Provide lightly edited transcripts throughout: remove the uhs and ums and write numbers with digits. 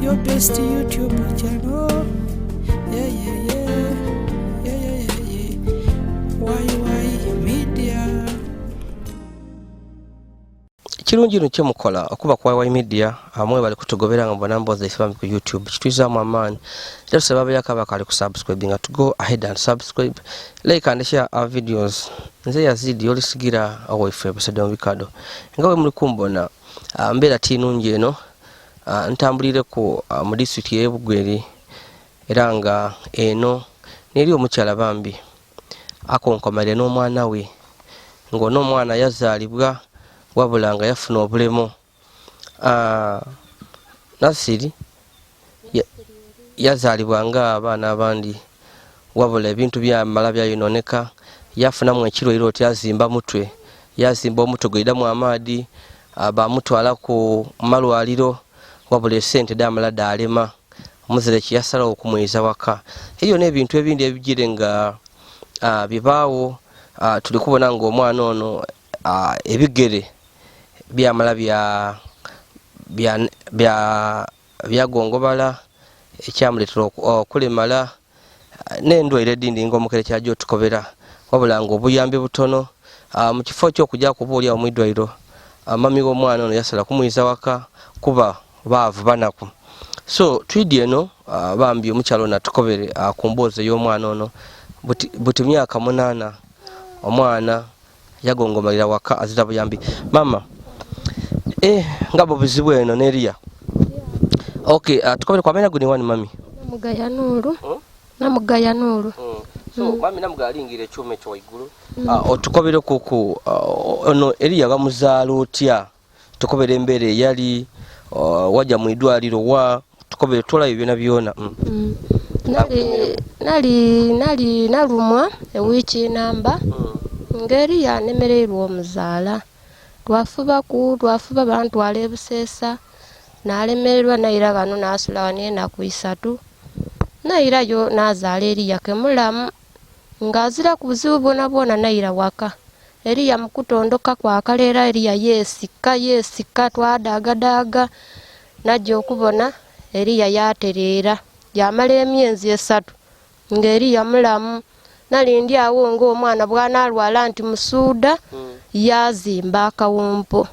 your best YouTube channel. Why media. Kirungi no kyemukola okuba kwa Why Media amwe bali kutugobera nga bonambo za ifami ku YouTube kitwiza mu amani just sababu yakaba kali ku subscribing to go ahead and subscribe like and share our videos nze Yazid Yolisigira awo ife episode mbikado ngawe muri kumbona mbera tinungi eno ntambulire ku mu district ye Bugweri eranga eno neri omukyala bambi akonkomale n'omwana we ngono omwana yazalibwa wabulanga yafuna obulemo nasiri yazalibwa nga abaana abandi wabula ebintu byamala byayononeka yafunamu ekirwairo oti yazimba omutwe gweidamu amaadi bamutwala ku malwaliro wabula esente damala dalema omuzire kiyasalawo okumweza waka eyo n'ebintu ebindi ebigire nga bibaawo tuli kubona nga omwana ono ebigere byamala byagongobala ekyamuletera okulemala n'endwaire edindi ng'omukere kyajja otukobera wabula nga obuyambi butono mu kifo ky'okujja kubuulya omwidwairo mami w'omwana ono yasala kumwiza waka kuba baavu banaku so twidi eno bambi omukyalo natukobere ku mboozi y'omwana ono buti myaka 8 omwana yagongomalira waka azira buyambi mama ngabo buzibu eno neria okay tukobere kwa mena guni wani mami namugaya nuru so mami namugalingire chume cyo iguru otukobere kuku ono eria bamuzaala otya tukobere embere yali wajja mu idwaliro wa tukobere tola ibyo byona nali nalumwa ewiki namba ngeri yanemererwa omuzaala twafuba bantu wale busesa nalemererwa naira bano nasula wanena ku 3 naira yo nazaala eri yakemulamu ngazira ku buzibu bwona naira waka eri yamukutondoka kwa kalera eri yesika twadagadaga najjo okubona eri yaterera yamala emyezi 3 ngeri yamulamu nalindi awo ngo omwana bwana alwala anti musuda yazimba akawompo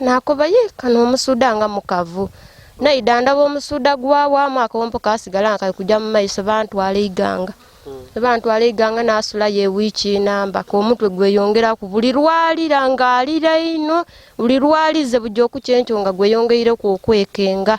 nakoba kano omusuda nga mukavu naidanda bomusuda gwawamu akawompo kasigala nga kujja mu maiso bantu aliganga nasula ye wiki namba ko mutwe gweyongera ku buli lwalira nga alira ino buli lwalize bujja okucyencho nga gweyongeire ku okwekenga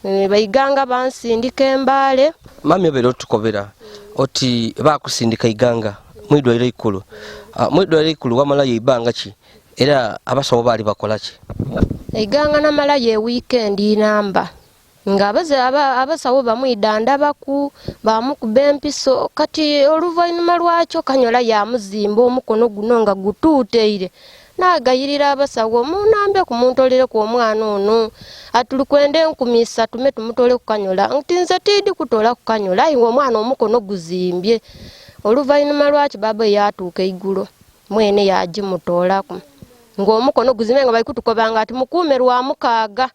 bayiganga bansindika embale mami bero tukobera oti bakusindika iganga mwidwaire ikulu wamala yibanga ki era abasawo bali bakola ki iganga namala ye weekend namba nga abasawo bamwidanda bamukuba empiso kati oluvannyuma lwakyo kanyola yamuzimba omukono guno nga gutuuteire nagayirira abasawo munambe kumuntolere ku omwana ono atulukwende 13 tumutole ku kanyola ntinze tidi kutola ku kanyola ingo omwana omukono guzimbye oluvannyuma lwakyo baba yatuuka igulo mwene yagimutolaku ng'omukono guzimbye nga bali kutukobanga ati mukuume lwa mukaaga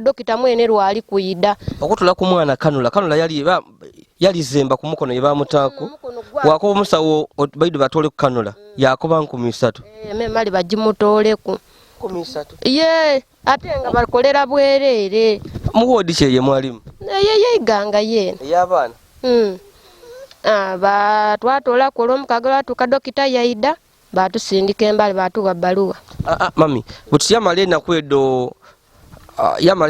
dokita mwene lwali kuyida okutula ku mwana kanula yali zemba ku mukono yebamutaako wakuba omusawo baidu batole ku kanula yakuba 13 mali bagimutoleku 13 ye ate nga bakolera bwerere muwodi kyeye mwalimu iganga yene y'abaana batwatola ku olwomukaaga lwatuuka dokita yaida batusindika embale batuwa baluwa mami buti yamala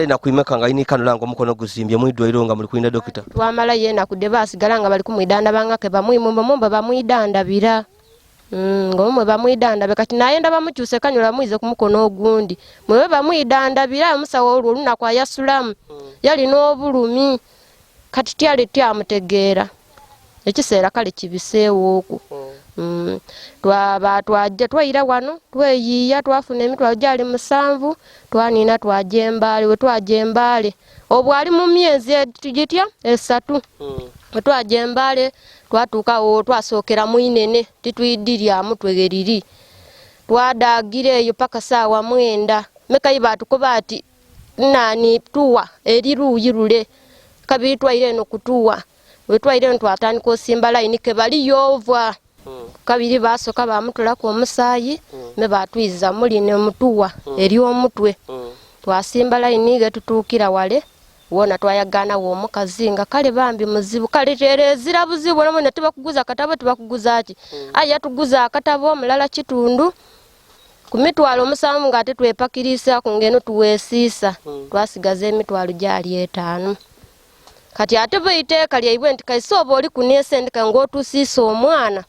enaku imeka nga ini kanula nga omukono guzimbye mwidwairo nga muli kulinda dokita twamala yenaku de basigala nga bali kumwidanda bangake bamwimumba bamwidandabira ngomwe bamwidandabira kati naye ndaba mukyuse kanyola mwize ku mukono ogundi mwe bamwidandabira omusawo olwo lunaku ayasulamu yali n'obulumi kati tyamutegeera ekiseera kale kibiseewo oku twayira wano tweyiya twafuna emitwalo gyali 7 twanina twajembale we twajembale obwali mu myezi tugitya 3 twajembale twatuuka twasookera mu inene titwidirya mutwegeriri twadagire eyo paka saawa 9 mekayi batukoba ati nani tuwa eri ruuyi lule kabiri twaire eno kutuwa we twaire eno twatandika osimba line ke bali yovwa kabiri basoka bamutulako omusaayi ne batwiza muli ne mutuwa eri omutwe twasimba line ge tutuukira wale wona twayagana wo mukazi nga kale bambi muzibu kale terezira buzibu namwe ne tubakuguza katabo tubakuguza ki aya tuguza akatabo mulala kitundu kumitwalo omusamu nga ate twepakirisa ku ngeno tuweesiisa twasigaza emitwalo gyali 5 kati ate boiteeka lyaibwe nti kaisobo oli kunesendeka ng'otusiisa omwana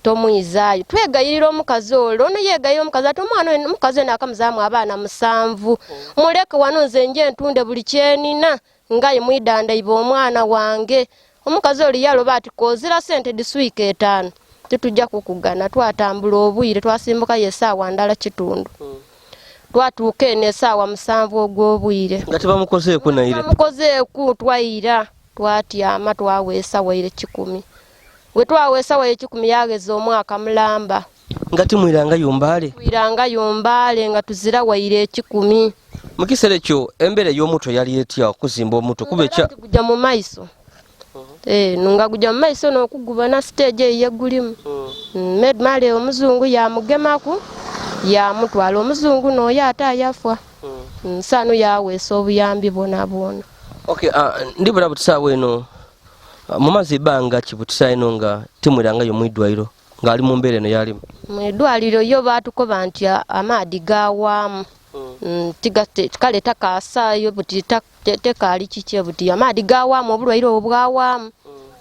tomuyizaayo twegayirira omukazi olwo ono yegayira omukazi ati omwana omukazi ono akamuzaamu abaana 7 muleke wano nze nje ntunde buli kyenina ngaye mwidandaiba omwana wange omukazi oli yaloba ati kozira sente diswiika 5 tutujja kukugana twatambula obwire twasimbuka yesaawa ndala kitundu twatuuka eno esaawa 7 ogw'obwire nga tebamukozeeko naire bamukozeeku twaira twatyama twaweesa waire 10 we twaweesa waire 10 yageza omwaka mulamba nga timwiranga yombaale twiranga yombaale nga tuzira waire 10 mu kiseera ekyo embeera y'omuto yali etya okuzimba omuto kuba kujja mu maiso nunga kujja mu maiso n'okuguba na stage eyegulimu male omuzungu yamugemaku yamutwala omuzungu n'oyo ate ayafa nsano yaweesa obuyambi bwona okay ndibula butisaawo eno mumaze ebbanga ki butisaawo eno nga timwirangayo mu iddwaliro ng'ali mu mbeera eno yalimu mu iddwaliro yo baatukoba nti amaadi gawaamu kale takasaayo buti tekaali kikye buti amaadi gawaamu obulwaire obwawaamu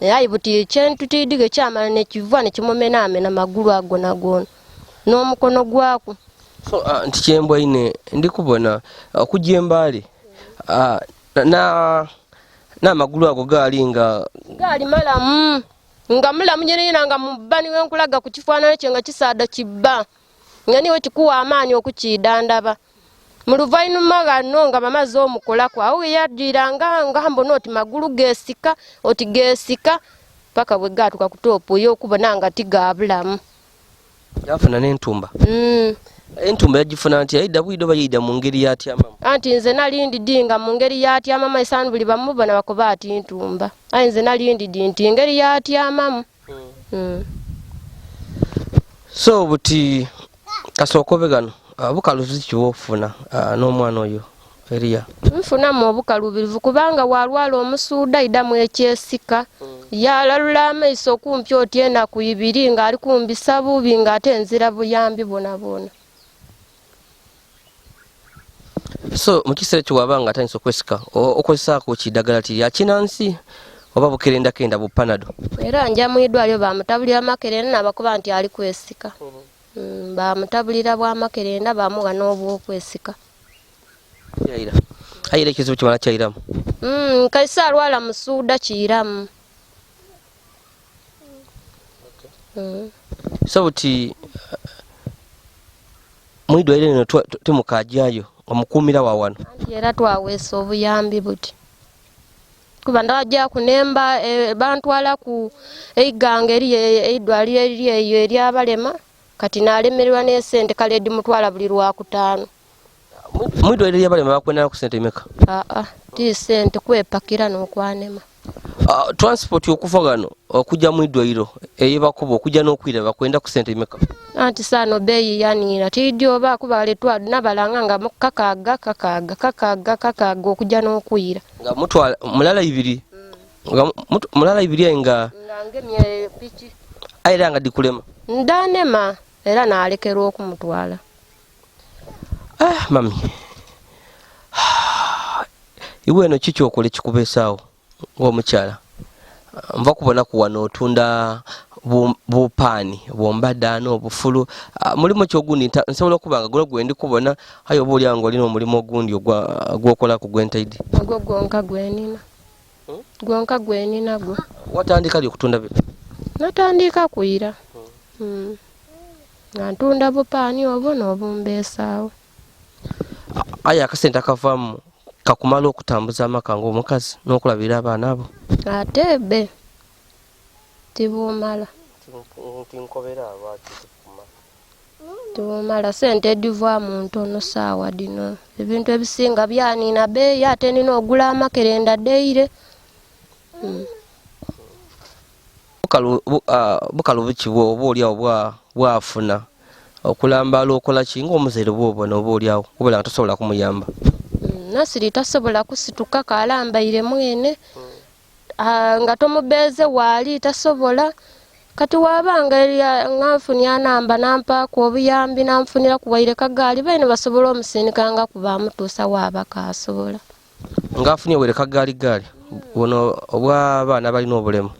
ayi buti kyentutiidige kyamala nekiva nekimumenaamena magulu ago nagona n'omukono gwaku so nti kyembwaine ndikubona okujja embaale n'amagulu ago gaali malamu nga mulamu nyeneyina nga mubani wenkulaga ku kifaananyi kye nga kisaada kibba nga niwe kikuwa amaanyi okukiidandaba mu luvainuma gano nga bamaze omukolako awo yajiranga mbona oti magulu gesika oti gesika paka bwe gatuka ku topu y'okubona nga tigabulamu yafuna n'entumba entumba yagifuna nti yayidda bwido bayidda mu ngeri yatyamamu anti nze nalindidinga mu ngeri yatyamamu esanu buli bamubona bakoba ati ntumba ayi nze nalindidi nti ngeri yatyamamu so buti kasookobe gano bukaluzi kiwofuna n'omwana oyo eriya nfunamu obukalubirivu kubanga walwala omusuuda idamu ekyesika yalalula amaiso kumpi oti enaku 2 ng'ali kumbisa bubi ng'ate enzira buyambi bwona so mu kiseera ekyo wabanga atandisa okwesika okozesaako kiddagala ti yakinansi oba bukerendakenda bupanado era nja mu iddwaliro bamutabulira makerenda nabakuba nti ali kwesika bamutabulira bwa makerenda bamuwa n'obwokwesika ayira ekizibu kimala kyayiramu kaisa alwala musuuda kiyiramu so buti mu iddwaliro lino temukajjayo omukuumira wawano anti era twaweesa obuyambi buti kuba ndawajja kunemba bantwala ku eiganga eri eidwaliro eyo eryabalema kati nalemererwa n'esente kale edimutwala buli lwakutaano mu iddwaliro eryabalema bakwendana ku sente emeka ti sente kwepakira n'okwanema transport okuva gano okujja mu iddwaliro eyebakuba okujja n'okwira bakwenda ku sente emeka anti saano beeyi yaniira tidyo oba kuba letwa nabalanga nga kakaaga okujja n'okwira nga mutwala mulala 2 mulala 2 nga ngemye piki ayira nga dikulema ndanema era nalekerwa okumutwala mami iwe eno kikyokola ekikubeesaawo ng'omukyala nva kubona kuwano otunda bupaani bwombaddaano obufulu mulimu kyogundi nsobola okuba nga gwe ndi kubona aye oba olya nga olina omulimu ogundi ogwokolaku gwentaidi ogwo gwonka gwenina gwo watandika li okutunda bino natandika kwira nga ntunda bupaani obwo n'obumbeesaawo aye akasente akavaamu kakumala okutambuza amaka ng'omukazi n'okulabira abaana abo ate be tibumala tumala sente edivaamu ntono saawa dino ebintu ebisinga byanina beeyi ate nina ogula amakerenda deire bukalu buki oba oliawo bwafuna okulambala okola ki ng'omuzaire bwobona oba oliawo obera nga tosobola kumuyamba nasiri tasobola kusituka kalambaire mwene nga tomubeeze waali tasobola kati wabanga nganfunya namba nampaako obuyambi nanfunira kuwaire kagaali baine basobola omusindikanga kubamutuusa waaba kasobola ngaafunye were kagaali buno obw'abaana balina obulemu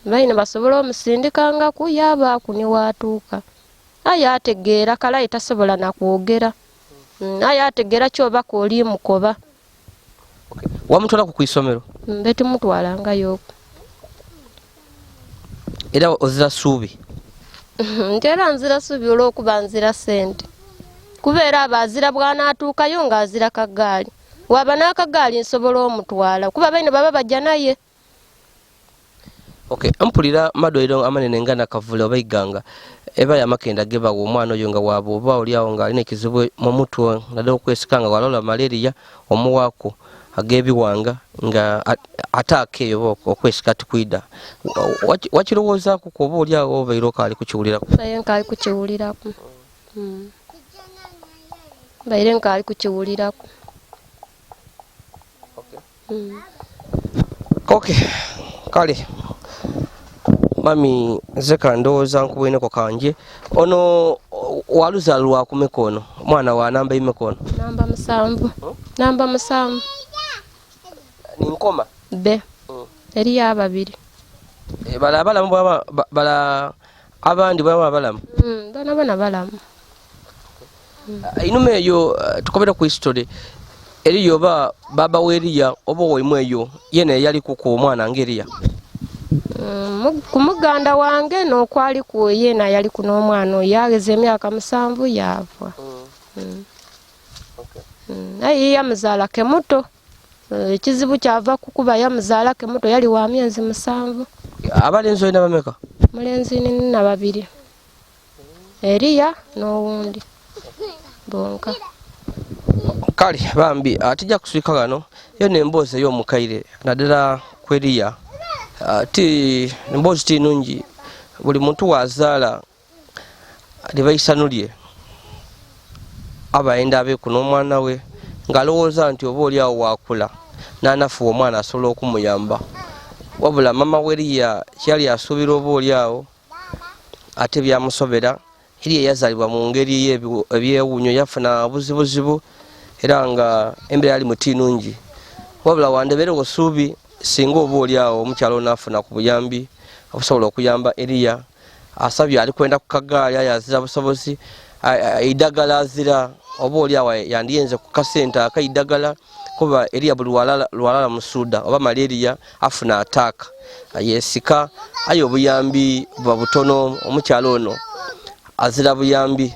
baine basobola omusindikanga ku yabaaku ne watuuka aye ategeera kalayi tasobola nakwogera aye ategeera kyobaka oli mukoba wamutwalaku ku isomero betumutwalangayoku era ozira ssuubi ntera nzira ssuubi olw'okuba nzira sente kubeera aba azira bw'anaatuukayo ng'azira kagaali waba n'akagaali nsobola omutwala kuba baine baba bajja naye mpulira amadwaliro amanene nga nakavule oba iganga eba yamakenda gebawa omwana oyo nga waaba oba oliawo ng'alina ekizibu mu mutwe naddala okwesika nga walola malaria omuwaako ag'ebiwanga nga ataaka eyo okwesika tikwida wakirowoozaako oba oliawo obaire okaali kukiwuliraku baire nkaali kukiwuliraku baire nkaali kukiwuliraku kale mami nze kandowooza nkubweneko kanje ono waluzaalwa kumeka ono omwana wa namba imeka ono namba musanvu ninkoma be eriyo ababiri bala abalamu bala abandi baba abalamu bana balamu inuma eyo tukobera ku history eriyo baba weriya oba oimu eyo yena yali kuko omwana ngeriya kumuganda wange n'okwali ku yena yali kuno omwana oyo ageze emyaka 7 yaava aye yamuzaala ke muto ekizibu kyava kukuba yamuzaala ke muto yali wa myezi 7 abalenzi olina bameka mulenzi nina 2 eriya n'owundi bonka kale bambi atijja kuswika kano yo nemboozi ey'omukaire naddala kweriya ti emboozi ti nungi buli muntu wazaala libayisanulye abayenda abeeku n'omwana we ng'alowooza nti oba oliawo waakula n'anafuwa omwana asobola okumuyamba wabula mama weriya kyali asuubira oba oliawo ate byamusobela eriya yazaalibwa mu ngeri ebyewunyo yafuna buzibuzibu era nga embeera ali muti nungi wabula wandebere osuubi singa oba oliawo omukyalo onaafuna ku buyambi okusobola okuyamba eriya asabye ali kwenda ku kagaali aye azira busobozi eidagala azira oba oliawo yandiyenze ku kasente akaidagala kuba eriya buli lwalala musuuda oba malaria afuna ataaka yesika aye obuyambi buba butono omukyalo ono azira buyambi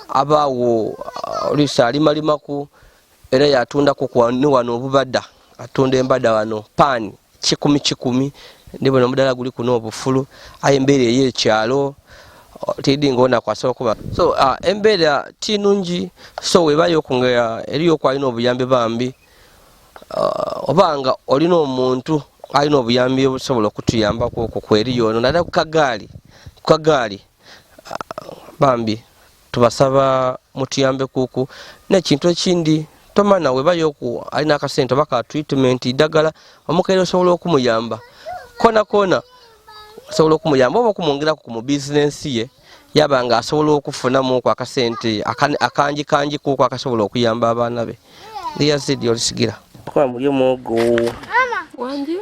abaawo olisa alimalimaku era yatundaku kwani wano obubadda atunda embada wano paani 10 ndibona omudala guli kuno obufulu aye embeera ey'ekyalo tidi ngona kwasobola kuba so embeera tinungi so webayo kunga eriyo okwalina obuyambi bambi obanga olina omuntu alina obuyambi obusobola okutuyambako okwo kweriyo ono naddala ku kagaali bambi tubasaba mutuyambe kuku n'ekintu ekindi tomana webayoku alina akasente oba ka treatment idagala omukaire osobola okumuyamba kona osobola okumuyamba oba okumwongeraku ku mu business ye yaba nga asobola okufunamu ku akasente akanji kuku akasobola okuyamba abaana be Yazid Yolisigira kwa muli omwogo wanji